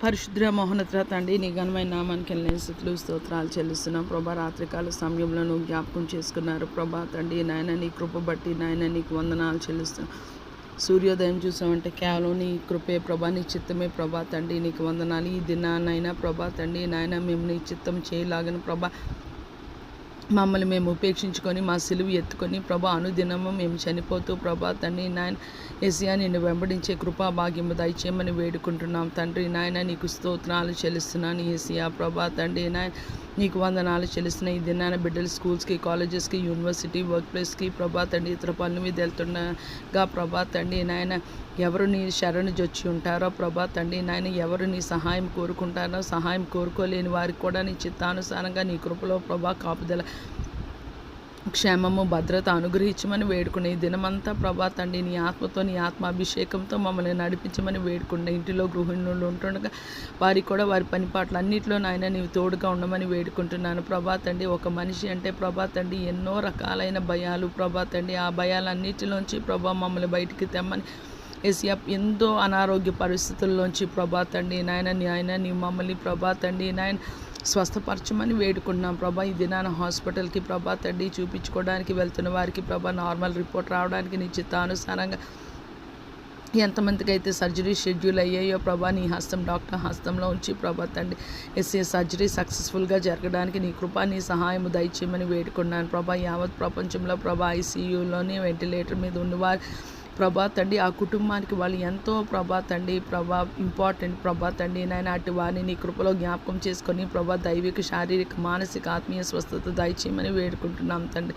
పరిశుద్ర మహోన్నత తండ్రి నీ ఘనమైన నామానికి వెళ్ళిన స్థుతులు స్తోత్రాలు చెల్లిస్తున్నాం ప్రభా. రాత్రికాల సమయంలో నువ్వు జ్ఞాపకం చేసుకున్నారు ప్రభా తండ్రి. నాయన నీ కృప బట్టి నాయన నీకు వందనాలు చెల్లిస్తున్నాం. సూర్యోదయం చూసామంటే కేవలం నీ కృపే ప్రభా, నీ చిత్తమే ప్రభా తండ్రి. నీకు వందనాలు. ఈ దినాన్నైనా ప్రభా తండ్రి నాయన మేము నీ చిత్తం చేయలాగను ప్రభా. మమ్మల్ని మేము ఉపేక్షించుకొని మా సిలువు ఎత్తుకొని ప్రభా అనుదినము మేము చనిపోతూ ప్రభా తండ్రి నాయన యేసయ్యా నిన్ను వెంబడించే కృపా భాగ్యము దయచేయమని వేడుకుంటున్నాం తండ్రి నాయన. నీకు స్తోత్రాలు చెల్లిస్తున్నాను యేసయ్యా ప్రభా తండ్రి నాయన. నీకు వందనాలు చెల్లిస్తున్నాయి. ఈ దినాన బిడ్డలు స్కూల్స్కి, కాలేజెస్కి, యూనివర్సిటీ, వర్క్ ప్లేస్కి ప్రభా తండ్రి ఇతర పనుల మీద వెళ్తుండగా ప్రభా తండ్రి నాయన ఎవరు నీ శరణు జొచ్చి ఉంటారో ప్రభా తండ్రి నాయన, ఎవరు నీ సహాయం కోరుకుంటారో, సహాయం కోరుకోలేని వారికి కూడా నీ చిత్తానుసారంగా నీ కృపలో ప్రభా కాపుదల క్షేమము భద్రత అనుగ్రహించమని వేడుకునే ఈ దినమంతా ప్రభా తండ్రి నీ ఆత్మతో నీ ఆత్మాభిషేకంతో మమ్మల్ని నడిపించమని వేడుకునే. ఇంటిలో గృహిణులు ఉంటుండగా వారికి కూడా వారి పనిపాట్లు అన్నింటిలో నాయన నీవు తోడుగా ఉండమని వేడుకుంటున్నాను ప్రభా తండ్రి. ఒక మనిషి అంటే ప్రభా తండ్రి ఎన్నో రకాలైన భయాలు ప్రభా తండ్రి. ఆ భయాలన్నిటిలోంచి ప్రభా మమ్మల్ని బయటికి తెమ్మని యేసయ్యా. ఎంతో అనారోగ్య పరిస్థితుల్లోంచి ప్రభా తండ్రి నాయన నీ మమ్మల్ని ప్రభా తండ్రి నాయన స్వస్థపరచమని వేడుకుంటున్నాం ప్రభా. ఈ దినాన హాస్పిటల్కి ప్రభా తండ్రి చూపించుకోవడానికి వెళ్తున్న వారికి ప్రభా నార్మల్ రిపోర్ట్ రావడానికి నీ చిత్తానుసారంగా ఎంతమందికి అయితే సర్జరీ షెడ్యూల్ అయ్యాయో ప్రభా నీ హస్తం, డాక్టర్ హస్తంలో ఉంచి ప్రభా తండ్రి సర్జరీ సక్సెస్ఫుల్గా జరగడానికి నీ కృప నీ సహాయము దయచేయమని వేడుకున్నాను ప్రభా. యావత్ ప్రపంచంలో ప్రభా ఐసీయూలోని వెంటిలేటర్ మీద ఉన్నవారు ప్రభా తండ్రి ఆ కుటుంబానికి వాళ్ళు ఎంతో ప్రభా తండ్రి ప్రభా ఇంపార్టెంట్ ప్రభా తండ్రి నాయన. అటు వారిని నీ కృపలో జ్ఞాపకం చేసుకొని ప్రభా దైవిక, శారీరక, మానసిక, ఆత్మీయ స్వస్థత దయచేయమని వేడుకుంటున్నాం తండ్రి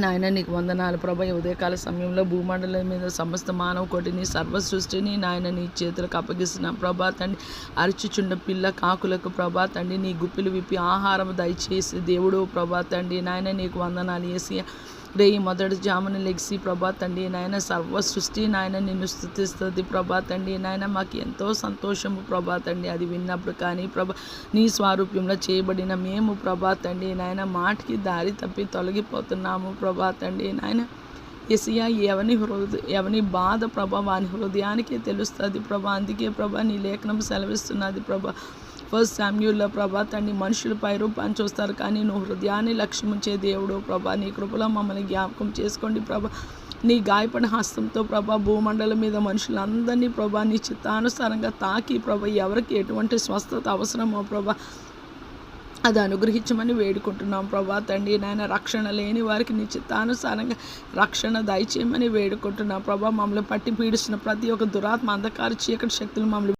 నాయన. నీకు వందనాలు ప్రభా. ఉదయకాల సమయంలో భూమండలం మీద సమస్త మానవ కోటిని, సర్వ సృష్టిని నాయన నీ చేతులకు అప్పగిస్తున్నాం ప్రభా తండ్రి. అరుచుచుండ పిల్ల కాకులకు ప్రభా తండ్రి నీ గుప్పిలు విప్పి ఆహారం దయచేసి దేవుడు ప్రభా తండ్రి నాయన. నీకు వందనాలు యేసయ్యా. రేయి మొదటి జామున లెగిసి ప్రభా తండ్రి నాయన సర్వ సృష్టి నాయన నిన్ను స్తుతిస్తుంది ప్రభా తండ్రి నాయన. మాకు ఎంతో సంతోషము ప్రభా తండ్రి అది విన్నప్పుడు. కానీ ప్రభా నీ స్వారూప్యంలో చేయబడిన మేము ప్రభా తండ్రి నాయన మాటికి దారి తప్పి తొలగిపోతున్నాము ప్రభా తండ్రి నాయన. యేసయ్యా ఎవని బాధ ప్రభా వాని హృదయానికే తెలుస్తుంది ప్రభా. అందుకే ప్రభా నీ లేఖనం సెలవిస్తున్నది ప్రభా. 1 శామ్యూల్లో ప్రభా తండ్రి మనుషులపై రూపాన్ని చూస్తారు కానీ నువ్వు హృదయాన్ని లక్ష్యముంచే దేవుడు ప్రభా. నీ కృపలో మమ్మల్ని జ్ఞాపకం చేసుకోండి ప్రభా. నీ గాయపడిన హస్తంతో ప్రభా భూమండలం మీద మనుషులందరినీ ప్రభా నీ చిత్తానుసారంగా తాకి ప్రభా ఎవరికి ఎటువంటి స్వస్థత అవసరమో ప్రభా అది అనుగ్రహించమని వేడుకుంటున్నాం ప్రభా తండ్రి నాయన. రక్షణ లేని వారికి నీ చిత్తానుసారంగా రక్షణ దయచేయమని వేడుకుంటున్నాం ప్రభా. మమ్మల్ని పట్టి పీడిస్తున్న ప్రతి ఒక్క దురాత్మ, అంధకార, చీకటి శక్తులు మమ్మల్ని